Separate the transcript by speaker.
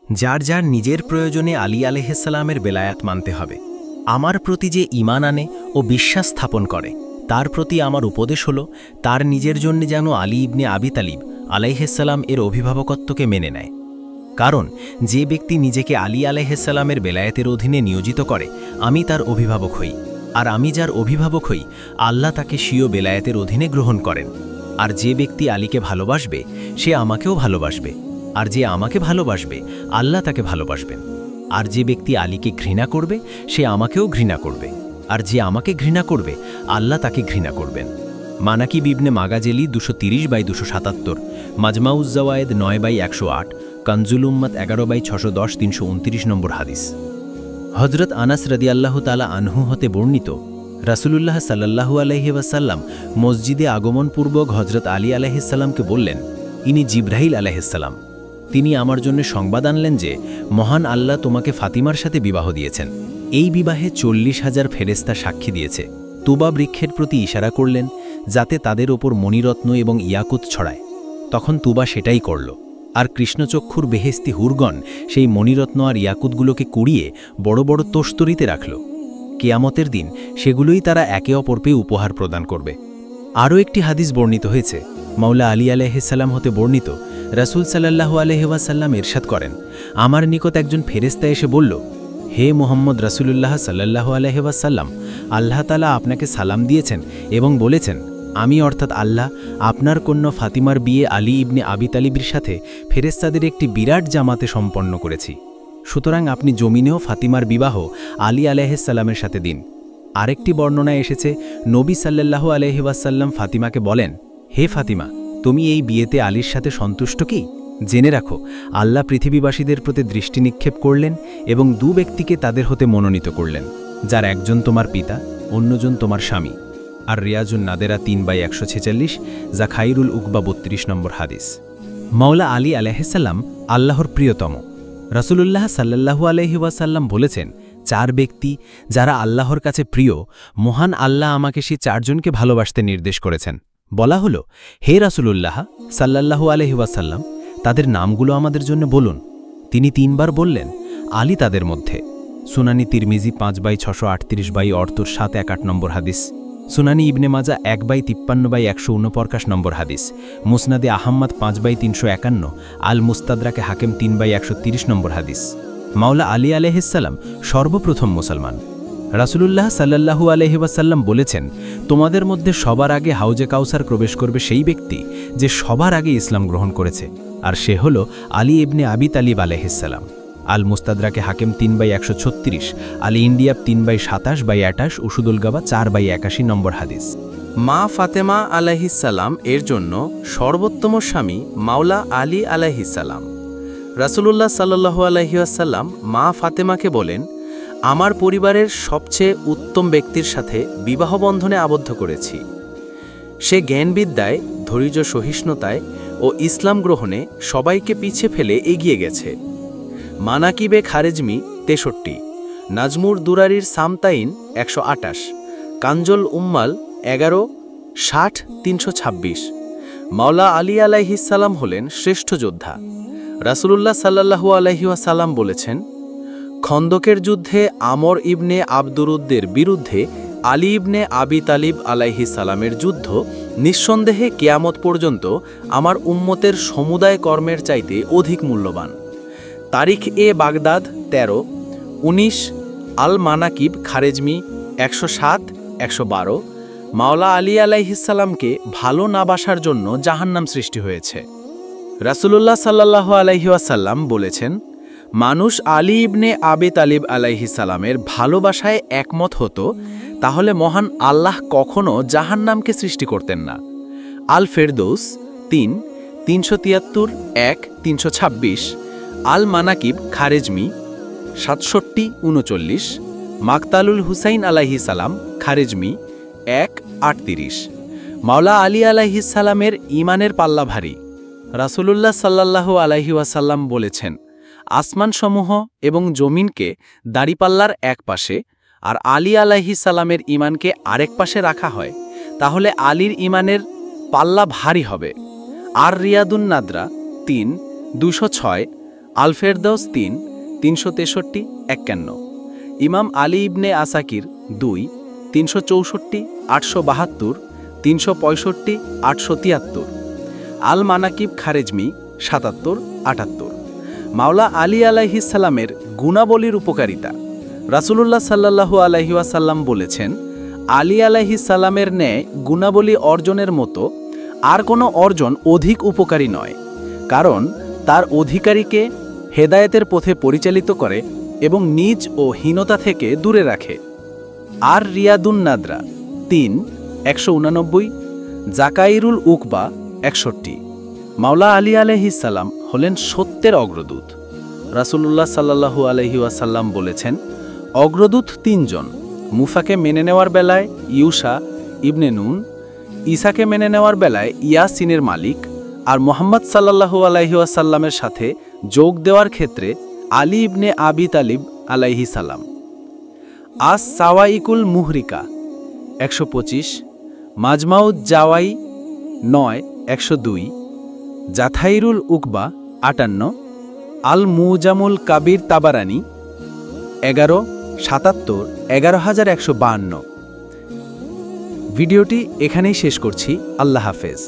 Speaker 1: যার যার নিজের প্রয়োজনে আলী আলাইহিসসালামের বেলায়াত মানতে হবে। আমার প্রতি যে ঈমান আনে ও বিশ্বাস স্থাপন করে, তার প্রতি আমার উপদেশ হল তার নিজের জন্য যেন আলী ইবনে আবি তালিব আলাইহিসসালাম এর অভিভাবকত্বকে মেনে নেয়। কারণ যে ব্যক্তি নিজেকে আলী আলাইহিসসালামের বেলায়েতের অধীনে নিয়োজিত করে, আমি তার অভিভাবক হই, আর আমি যার অভিভাবক হই, আল্লাহ তাকে স্বীয় বেলায়েতের অধীনে গ্রহণ করেন। আর যে ব্যক্তি আলীকে ভালোবাসবে, সে আমাকেও ভালোবাসবে, আর যে আমাকে ভালোবাসবে, আল্লাহ তাকে ভালোবাসবেন। আর যে ব্যক্তি আলীকে ঘৃণা করবে, সে আমাকেও ঘৃণা করবে, আর যে আমাকে ঘৃণা করবে, আল্লাহ তাকে ঘৃণা করবেন। মানাকিব ইবনে মাগাজেলি 230/277, মাজমাউজ জাওয়ায়েদ 9/108, কানজুল উম্মত 11/610 329 নম্বর হাদিস। হজরত আনাস রাদিয়াল্লাহু তাআলা আনহু হতে বর্ণিত, রাসূলুল্লাহ সাল্লাল্লাহু আলাইহি ওয়াসাল্লাম মসজিদে আগমনপূর্বক হজরত আলী আলাইহিসসালামকে বললেন, ইনি জিবরাইল আলাইহিসসালাম। তিনি আমার জন্য সংবাদ আনলেন যে মহান আল্লাহ তোমাকে ফাতিমার সাথে বিবাহ দিয়েছেন। এই বিবাহে 40,000 ফেরেশতা সাক্ষী দিয়েছে। তুবা বৃক্ষের প্রতি ইশারা করলেন যাতে তাদের ওপর মণিরত্ন এবং ইয়াকুত ছড়ায়। তখন তুবা সেটাই করল, আর কৃষ্ণচক্ষুর বেহেস্তি হুরগণ সেই মণিরত্ন আর ইয়াকুতগুলোকে কুড়িয়ে বড় বড় তোস্তরিতে রাখল। কিয়ামতের দিন সেগুলোই তারা একে অপরকে উপহার প্রদান করবে। আরও একটি হাদিস বর্ণিত হয়েছে, মাওলা আলী আলাইহিসসালাম হতে বর্ণিত, রাসূল সাল্লাল্লাহু আলাইহি ওয়াসাল্লাম ইরশাদ করেন, আমার নিকট একজন ফেরেশতা এসে বলল, হে মুহাম্মদ রাসূলুল্লাহ সাল্লাল্লাহু আলাইহি ওয়াসাল্লাম, আল্লাহ তাআলা আপনাকে সালাম দিয়েছেন এবং বলেছেন, আমি অর্থাৎ আল্লাহ আপনার কন্যা ফাতিমার বিয়ে আলী ইবনে আবি তালিবের সাথে ফেরেশতাদের একটি বিরাট জামাতে সম্পন্ন করেছি। সুতরাং আপনি জমিনেও ফাতিমার বিবাহ আলী আলাইহিসসালামের সাথে দিন। আরেকটি বর্ণনায় এসেছে, নবী সাল্লাল্লাহু আলাইহি ওয়াসাল্লাম ফাতিমাকে বলেন, হে ফাতিমা, তুমি এই বিয়েতে আলীর সাথে সন্তুষ্ট কি? জেনে রাখো, আল্লাহ পৃথিবীবাসীদের প্রতি দৃষ্টি নিক্ষেপ করলেন এবং দু ব্যক্তিকে তাদের হতে মনোনীত করলেন, যার একজন তোমার পিতা, অন্যজন তোমার স্বামী। আর রিয়াজুন নাদেরা 3/146, যা খাইরুল উকবা 32 নম্বর হাদিস। মাওলা আলী আলাইহিসসালাম আল্লাহর প্রিয়তম। রাসূলুল্লাহ সাল্লাল্লাহু আলাইহি ওয়াসাল্লাম বলেছেন, 4 ব্যক্তি যারা আল্লাহর কাছে প্রিয়, মহান আল্লাহ আমাকে সেই 4 জনকে ভালোবাসতে নির্দেশ করেছেন। বলা হলো, হে রাসূলুল্লাহ সাল্লাল্লাহু আলাইহি ওয়াসাল্লাম, তাদের নামগুলো আমাদের জন্য বলুন। তিনি 3 বার বললেন, আলী তাদের মধ্যে। সুনানি তিরমিজি 5/638/718 নম্বর হাদিস, সুনানি ইবনে মাজা 1/53/149 নম্বর হাদিস, মুসনাদে আহম্মদ 5/351, আল মুস্তাদরাকে হাকেম 3/130 নম্বর হাদিস। মাওলা আলী আলাইহিসসালাম সর্বপ্রথম মুসলমান। রাসূলুল্লাহ সাল্লাল্লাহু আলাইহি ওয়াসাল্লাম বলেছেন, তোমাদের মধ্যে সবার আগে হাউজে কাউসার প্রবেশ করবে সেই ব্যক্তি যে সবার আগে ইসলাম গ্রহণ করেছে, আর সে হল আলী ইবনে আবি তালিব আলাইহিসসালাম। আল মুস্তাদরাকে হাকেম 3/136, আলী ইন্ডিয়া 3/27/28, উসুদুল গাবা 4/81 নম্বর হাদিস।
Speaker 2: মা ফাতেমা আলাইহিসসালাম এর জন্য সর্বোত্তম স্বামী মাওলা আলী আলাইহিসসালাম। রাসূলুল্লাহ সাল্লাল্লাহু আলাইহি ওয়াসাল্লাম মা ফাতেমাকে বলেন, আমার পরিবারের সবচেয়ে উত্তম ব্যক্তির সাথে বিবাহ বন্ধনে আবদ্ধ করেছি। সে জ্ঞানবিদ্যায়, ধৈর্য সহিষ্ণুতায় ও ইসলাম গ্রহণে সবাইকে পিছে ফেলে এগিয়ে গেছে। মানাকিবে খারেজমি 63, নাজমুর দুরারির সামতাইন 128, কানজল উম্মাল 11/60-326। মাওলা আলী আলাইহিসসালাম হলেন শ্রেষ্ঠ যোদ্ধা। রাসূলুল্লাহ সাল্লাল্লাহু আলাইহি ওয়াসাল্লাম বলেছেন, খন্দকের যুদ্ধে আমর ইবনে আবদুরুদ্দের বিরুদ্ধে আলী ইবনে আবি তালিব আলাইহিসসালামের যুদ্ধ নিঃসন্দেহে কিয়ামত পর্যন্ত আমার উম্মতের সমুদায় কর্মের চাইতে অধিক মূল্যবান। তারিখ এ বাগদাদ 13-19, আল মানাকিব খারেজমি 107-112। মাওলা আলী আলাইহিসসালামকে ভালো না বাসার জন্য জাহান্নাম সৃষ্টি হয়েছে। রাসূলুল্লাহ সাল্লাল্লাহু আলাইহি ওয়াসাল্লাম বলেছেন, মানুষ আলী ইবনে আবি তালিব আলাইহিসসালামের ভালোবাসায় একমত হতো, তাহলে মহান আল্লাহ কখনো জাহান্নামকে সৃষ্টি করতেন না। আল ফেরদৌস 3-373-1-326, আল মানাকিব খারেজমি 67-39, মাকতালুল হুসাইন আলাইহিসসালাম খারেজমি 1-38। মাওলা আলী আলাইহিসসালামের ঈমানের পাল্লা ভারী। রাসূলুল্লাহ সাল্লাল্লাহু আলাইহি ওয়াসাল্লাম বলেছেন, আসমানসমূহ এবং জমিনকে দাড়িপাল্লার এক পাশে আর আলী আলাইহিসসালামের ঈমানকে আরেক পাশে রাখা হয়, তাহলে আলীর ঈমানের পাল্লা ভারী হবে। আর রিয়াদুন নাদরা 3-206, আল ফেরদাউস ৩ ৩৬৩ ৫১, ইমাম আলী ইবনে আসাকির ২ ৩৬৪ ৮৭২ ৩৬৫ ৮৭৩, আল মানাকিব খারেজমি ৭৭ ৭৮। মাওলা আলী আলাইহিস সালামের গুণাবলীর উপকারিতা। রাসূলুল্লাহ সাল্লাল্লাহু আলাইহি ওয়াসাল্লাম বলেছেন, আলী আলাইহিস সালামের ন্যায় গুণাবলী অর্জনের মতো আর কোনো অর্জন অধিক উপকারী নয়, কারণ তার অধিকারীকে হেদায়েতের পথে পরিচালিত করে এবং নিজ ও হীনতা থেকে দূরে রাখে। আর রিয়াদুন নাদরা ৩ ১৮৯, জাকাইরুল উকবা ৬১। মাওলা আলী আলাইহিস সালাম হলেন সত্যের অগ্রদূত। রাসূলুল্লাহ সাল্লাল্লাহু আলাইহি ওয়াসাল্লাম বলেছেন, অগ্রদূত ৩ জন, মুসাকে মেনে নেওয়ার বেলায় ইউসা ইবনে নুন, ঈসাকে মেনে নেওয়ার বেলায় ইয়াসিনের মালিক, আর মুহাম্মদ সাল্লাল্লাহু আলাইহি ওয়াসাল্লামের সাথে যোগ দেওয়ার ক্ষেত্রে আলী ইবনে আবি তালিব আলাইহিস সালাম। আস সাওয়াইকুল মুহরিকা ১২৫, মাজমাউজ জাওয়াই ৯ ১০২, জাথাইরুল উকবা ৫৮, আল মুজামুল কাবির তাবারানি ১১ ৭৭ ১১১৫২। ভিডিওটি এখানেই শেষ করছি। আল্লাহ হাফেজ।